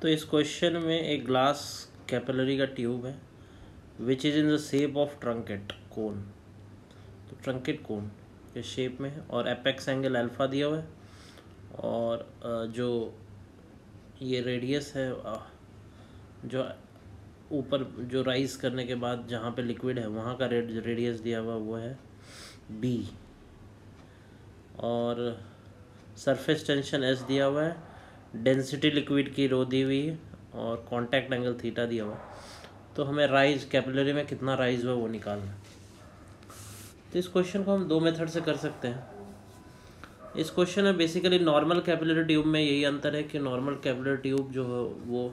तो इस क्वेश्चन में एक ग्लास कैपिलरी का ट्यूब है which is in the shape of truncate cone. तो ट्रंकेट कोन के शेप में है और एपेक्स एंगल अल्फ़ा दिया हुआ है और जो ये रेडियस है जो ऊपर जो राइज करने के बाद जहाँ पे लिक्विड है वहाँ का रेडियस दिया हुआ वो है बी और सरफेस टेंशन एस दिया हुआ है, डेंसिटी लिक्विड की रो दी हुई है और कांटेक्ट एंगल थीटा दिया हुआ है। तो हमें राइज कैपिलरी में कितना राइज हुआ वो निकालना है। तो इस क्वेश्चन को हम दो मेथड से कर सकते हैं। इस क्वेश्चन में बेसिकली नॉर्मल कैपिलरी ट्यूब में यही अंतर है कि नॉर्मल कैपिलरी ट्यूब जो है वो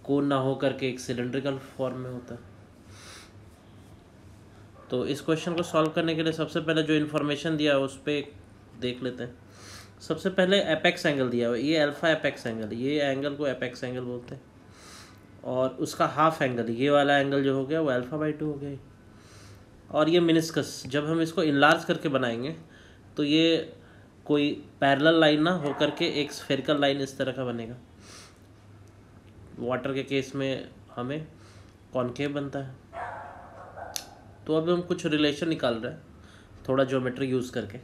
कोन ना हो करके एक सिलेंड्रिकल फॉर्म में होता है। तो इस क्वेश्चन को सॉल्व करने के लिए सबसे पहले जो इन्फॉर्मेशन दिया है उस पर देख लेते हैं। सबसे पहले एपेक्स एंगल दिया हुआ है, ये अल्फ़ा एपेक्स एंगल, ये एंगल को एपेक्स एंगल बोलते हैं और उसका हाफ एंगल ये वाला एंगल जो हो गया वो अल्फ़ा/2 हो गया। और ये मिनिस्कस जब हम इसको इनलार्ज करके बनाएंगे तो ये कोई पैरेलल लाइन ना हो करके एक स्फेरिकल लाइन इस तरह का बनेगा। वाटर के केस में हमें कॉनकेव बनता है। तो अब हम कुछ रिलेशन निकाल रहे हैं थोड़ा ज्योमेट्री यूज़ करके।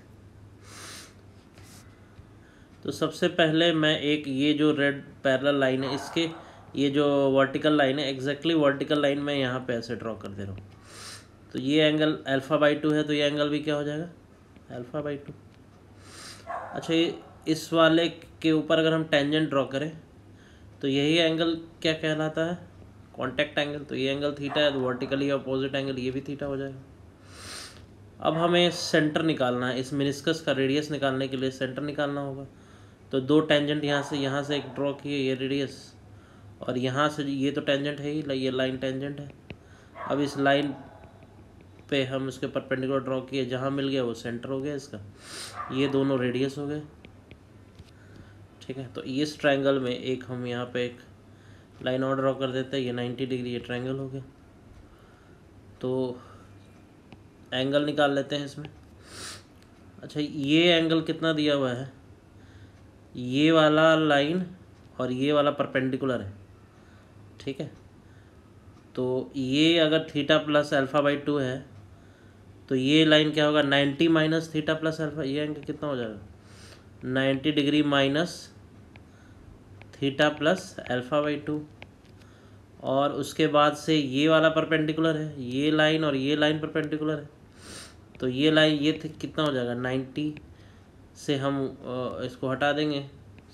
तो सबसे पहले मैं एक ये जो रेड पैरेलल लाइन है इसके ये जो वर्टिकल लाइन है एग्जैक्टली वर्टिकल लाइन में यहाँ पे ऐसे ड्रॉ कर दे रहा हूँ। तो ये एंगल अल्फ़ा/2 है तो ये एंगल भी क्या हो जाएगा अल्फ़ा/2। अच्छा ये इस वाले के ऊपर अगर हम टेंजेंट ड्रॉ करें तो यही एंगल क्या कहलाता है कांटेक्ट एंगल। तो ये एंगल थीटा है तो वर्टिकली अपोजिट एंगल ये भी थीटा हो जाएगा। अब हमें सेंटर निकालना है, इस मिनिस्कस का रेडियस निकालने के लिए सेंटर निकालना होगा। तो दो टेंजेंट यहाँ से एक ड्रॉ किए ये रेडियस और यहाँ से ये तो टेंजेंट है ही, ये लाइन टेंजेंट है। अब इस लाइन पे हम इसके परपेंडिकुलर ड्रॉ किए, जहाँ मिल गया वो सेंटर हो गया इसका, ये दोनों रेडियस हो गए। ठीक है, तो इस ट्रायंगल में एक हम यहाँ पे एक लाइन और ड्रॉ कर देते हैं, ये 90 डिग्री ये ट्रायंगल हो गया। तो एंगल निकाल लेते हैं इसमें। अच्छा ये एंगल कितना दिया हुआ है, ये वाला लाइन और ये वाला परपेंडिकुलर है। ठीक है, तो ये अगर थीटा प्लस अल्फ़ा/2 है तो ये लाइन क्या होगा 90 माइनस थीटा प्लस अल्फ़ा। ये एंगल कितना हो जाएगा 90 डिग्री माइनस थीटा प्लस अल्फ़ा/2। और उसके बाद से ये वाला परपेंडिकुलर है, ये लाइन और ये लाइन परपेंडिकुलर है। तो ये लाइन ये कितना हो जाएगा 90 से हम इसको हटा देंगे,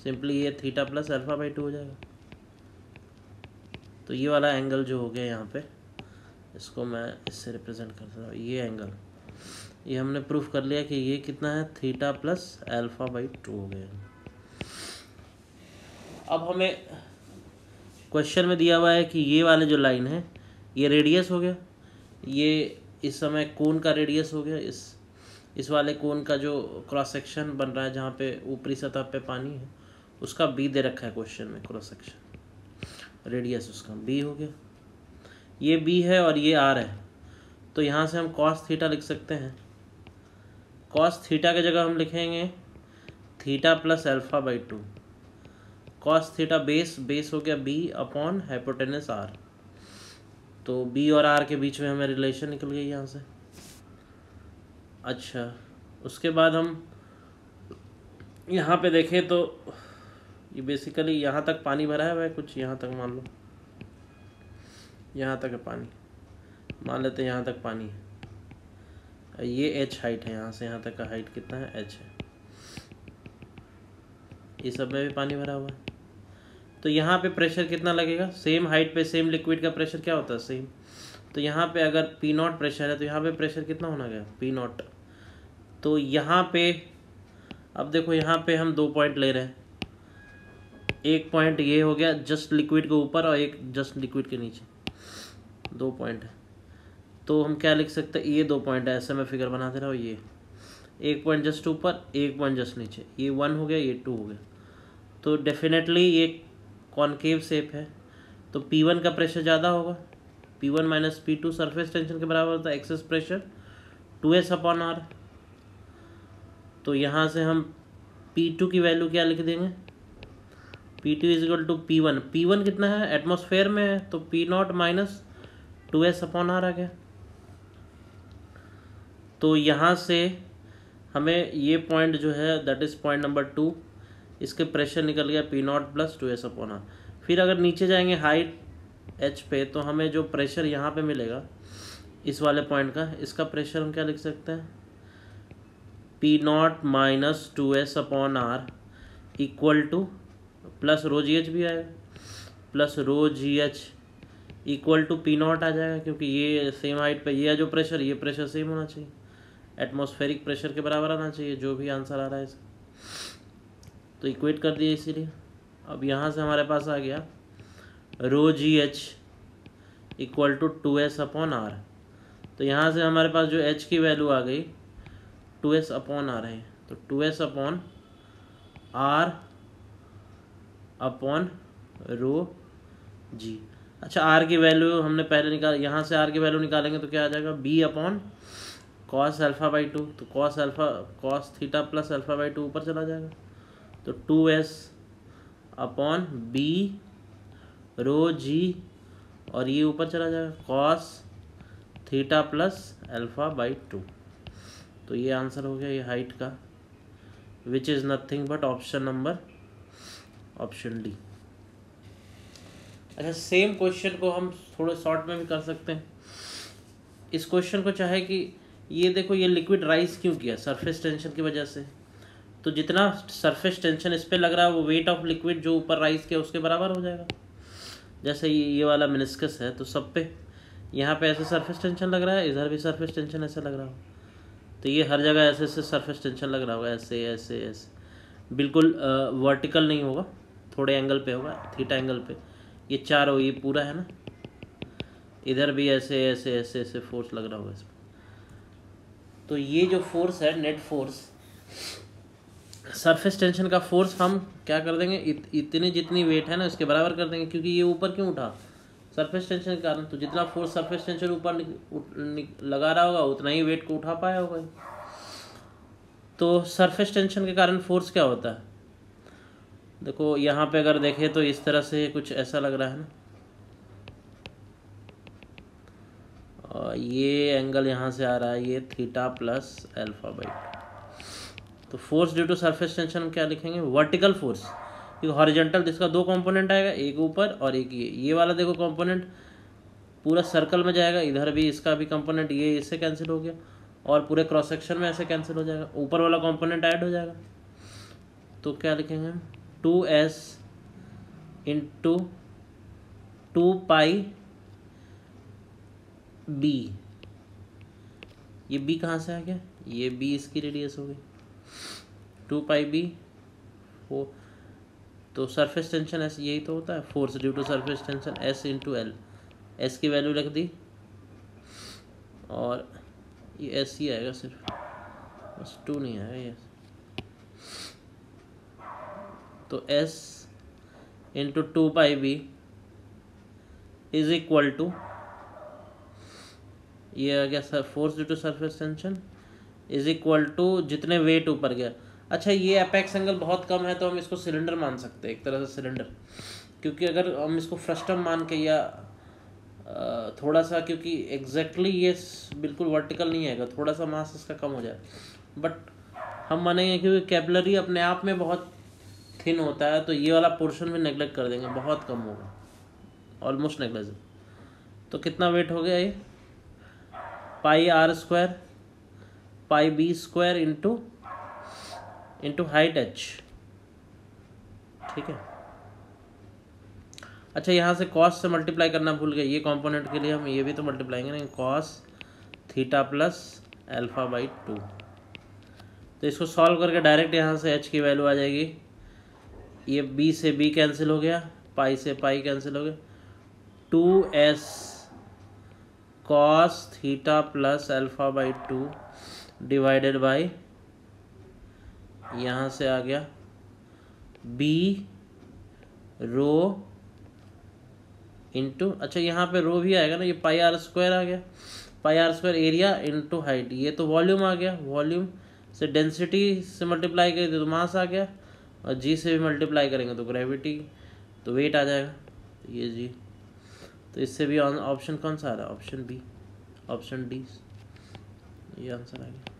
सिंपली ये थीटा प्लस अल्फ़ा/2 हो जाएगा। तो ये वाला एंगल जो हो गया यहाँ पे इसको मैं इससे रिप्रेजेंट करता हूँ। ये एंगल ये हमने प्रूफ कर लिया कि ये कितना है थीटा प्लस अल्फ़ा/2 हो गया। अब हमें क्वेश्चन में दिया हुआ है कि ये वाले जो लाइन है ये रेडियस हो गया, ये इस समय कोन का रेडियस हो गया। इस वाले कोन का जो क्रॉस सेक्शन बन रहा है जहाँ पे ऊपरी सतह पे पानी है उसका बी दे रखा है क्वेश्चन में, क्रॉस सेक्शन रेडियस उसका बी हो गया। ये बी है और ये आर है तो यहाँ से हम कॉस थीटा लिख सकते हैं। कॉस थीटा की जगह हम लिखेंगे थीटा प्लस अल्फ़ा/2। कॉस थीटा बेस हो गया बी अपॉन हाइपोटेनस आर। तो बी और आर के बीच में हमें रिलेशन निकल गई यहाँ से। अच्छा उसके बाद हम यहाँ पे देखें तो ये बेसिकली यहाँ तक पानी भरा है, वह कुछ यहाँ तक मान लो यहाँ तक है पानी, मान लेते हैं यहाँ तक पानी है। ये एच हाइट है, यहाँ से यहाँ तक का हाइट कितना है एच है। ये सब में भी पानी भरा हुआ है तो यहाँ पे प्रेशर कितना लगेगा, सेम हाइट पे सेम लिक्विड का प्रेशर क्या होता है सेम। तो यहाँ पे अगर P0 प्रेशर है तो यहाँ पे प्रेशर कितना होना गया P0। तो यहाँ पे अब देखो यहाँ पे हम 2 पॉइंट ले रहे हैं, एक पॉइंट ये हो गया जस्ट लिक्विड के ऊपर और एक जस्ट लिक्विड के नीचे, 2 पॉइंट है। तो हम क्या लिख सकते हैं, ये 2 पॉइंट है, ऐसे मैं फिगर बना दे रहा हूँ। ये एक पॉइंट जस्ट ऊपर एक पॉइंट जस्ट नीचे, ये 1 हो गया ये 2 हो गया। तो डेफिनेटली ये कॉनकेव शेप है तो P1 का प्रेशर ज़्यादा होगा, P1 minus P2 surface tension के बराबर होता है एक्सेस प्रेशर 2S/R। तो यहाँ से हम P2 की वैल्यू क्या लिख देंगे P2 is equal to P1, P1 कितना है, एटमॉस्फेयर में है, तो P0 minus 2s upon are आ गया। तो यहाँ से हमें ये पॉइंट जो है दैट इज़ पॉइंट नंबर 2, इसके प्रेशर निकल गया P0 plus 2s upon are. फिर अगर नीचे जाएंगे हाइट h पे, तो हमें जो प्रेशर यहाँ पे मिलेगा इस वाले पॉइंट का, इसका प्रेशर हम क्या लिख सकते हैं, P0 minus 2s upon R equal to plus rho g h भी आएगा, plus rho g h equal to P0 आ जाएगा, क्योंकि ये सेम हाइट पे ये जो प्रेशर, ये प्रेशर सेम होना चाहिए, एटमॉस्फेरिक प्रेशर के बराबर आना चाहिए, जो भी आंसर आ रहा है इसका। तो इक्वेट कर दिए इसीलिए। अब यहाँ से हमारे पास आ गया rho g h equal to 2s upon R. तो यहाँ से हमारे पास जो h की वैल्यू आ गई 2s अपॉन आर है, तो 2s upon R upon rho g. अच्छा, आर की वैल्यू हमने पहले निकाल, यहाँ से आर की वैल्यू निकालेंगे तो क्या आ जाएगा, b upon cos alpha by 2, तो cos theta plus alpha by 2 ऊपर चला जाएगा, तो 2s अपॉन b रो जी, और ये ऊपर चला जाएगा cos theta plus alpha by 2। तो ये आंसर हो गया ये हाइट का, which is nothing but option D. अच्छा, सेम क्वेश्चन को हम थोड़े शॉर्ट में भी कर सकते हैं। इस क्वेश्चन को चाहे कि ये देखो, ये लिक्विड राइज क्यों किया, सरफेस टेंशन की वजह से। तो जितना सरफेस टेंशन इस पे लग रहा है वो वेट ऑफ लिक्विड जो ऊपर राइज किया उसके बराबर हो जाएगा। जैसे ये वाला मेनिस्कस है, तो सब पे यहाँ पे ऐसे सरफेस टेंशन लग रहा है, इधर भी सरफेस टेंशन ऐसे लग रहा हो, तो ये हर जगह ऐसे ऐसे सरफेस टेंशन लग रहा होगा, ऐसे ऐसे ऐसे, बिल्कुल वर्टिकल नहीं होगा, थोड़े एंगल पे होगा, थीटा एंगल पे। ये चारों, ये पूरा है ना, इधर भी ऐसे ऐसे ऐसे ऐसे फोर्स लग रहा होगा इसमें। तो ये जो फोर्स है, नेट फोर्स, सरफेस टेंशन का फोर्स हम क्या कर देंगे, इतनी जितनी वेट है ना उसके बराबर कर देंगे, क्योंकि ये ऊपर क्यों उठा, सरफेस टेंशन के कारण। तो जितना फोर्स सरफेस टेंशन ऊपर लगा रहा होगा उतना ही वेट को उठा पाया होगा। तो सरफेस टेंशन के कारण फोर्स क्या होता है, देखो यहाँ पे अगर देखें तो इस तरह से कुछ ऐसा लग रहा है ना, और ये एंगल यहाँ से आ रहा है, ये थीटा प्लस अल्फा बाई 2। तो force due to surface tension क्या लिखेंगे, वर्टिकल फोर्स, क्योंकि हॉरिजॉन्टल जिसका दो कंपोनेंट आएगा, एक ऊपर और एक ये वाला देखो कंपोनेंट पूरा सर्कल में जाएगा, इधर भी इसका भी कंपोनेंट ये इससे कैंसिल हो गया, और पूरे क्रॉस सेक्शन में ऐसे कैंसिल हो जाएगा, ऊपर वाला कंपोनेंट ऐड हो जाएगा। तो क्या लिखेंगे हम, 2s इंटू 2 पाई b। ये b कहाँ से आ गया, ये b इसकी रेडियस हो गई, 2 पाई b। तो सरफेस टेंशन ऐसे यही तो होता है, force due to surface tension s into L. S की वैल्यू रख दी, और ये एस ही आएगा सिर्फ, बस 2 नहीं आएगा ये। तो s into 2 pi b is equal to, ये आ गया sir force due to surface tension is equal to जितने वेट ऊपर गया। अच्छा, ये एपेक्स एंगल बहुत कम है तो हम इसको सिलेंडर मान सकते हैं, एक तरह से सिलेंडर, क्योंकि अगर हम इसको फ्रस्टम मान के या थोड़ा सा, क्योंकि एग्जैक्टली ये बिल्कुल वर्टिकल नहीं आएगा, थोड़ा सा मास इसका कम हो जाए, बट हम मानेंगे क्योंकि कैपिलरी अपने आप में बहुत थिन होता है, तो ये वाला पोर्शन भी नेगलेक्ट कर देंगे, बहुत कम होगा, ऑलमोस्ट नेगलेक्ट। तो कितना वेट हो गया ये, pi R square pi B square into height h, ठीक है। अच्छा, यहाँ से कॉस से मल्टीप्लाई करना भूल गए, ये कंपोनेंट के लिए हम ये भी तो मल्टीप्लाई करेंगे, cos theta plus alpha by 2। तो इसको सॉल्व करके डायरेक्ट यहाँ से h की वैल्यू आ जाएगी, ये b से b कैंसिल हो गया, पाई से पाई कैंसिल हो गया, 2s cos theta plus alpha by 2 divided by, यहाँ से आ गया b रो इंटू, अच्छा यहाँ पे रो भी आएगा ना, ये पाई आर स्क्वायर आ गया, pi R square area into height, ये तो वॉल्यूम आ गया, वॉल्यूम से डेंसिटी से मल्टीप्लाई करी तो मास आ गया, और जी से भी मल्टीप्लाई करेंगे तो ग्रेविटी, तो वेट आ जाएगा, तो ये जी। तो इससे भी ऑप्शन कौन सा आ रहा है? ऑप्शन बी, ऑप्शन डी, ये आंसर आ गया।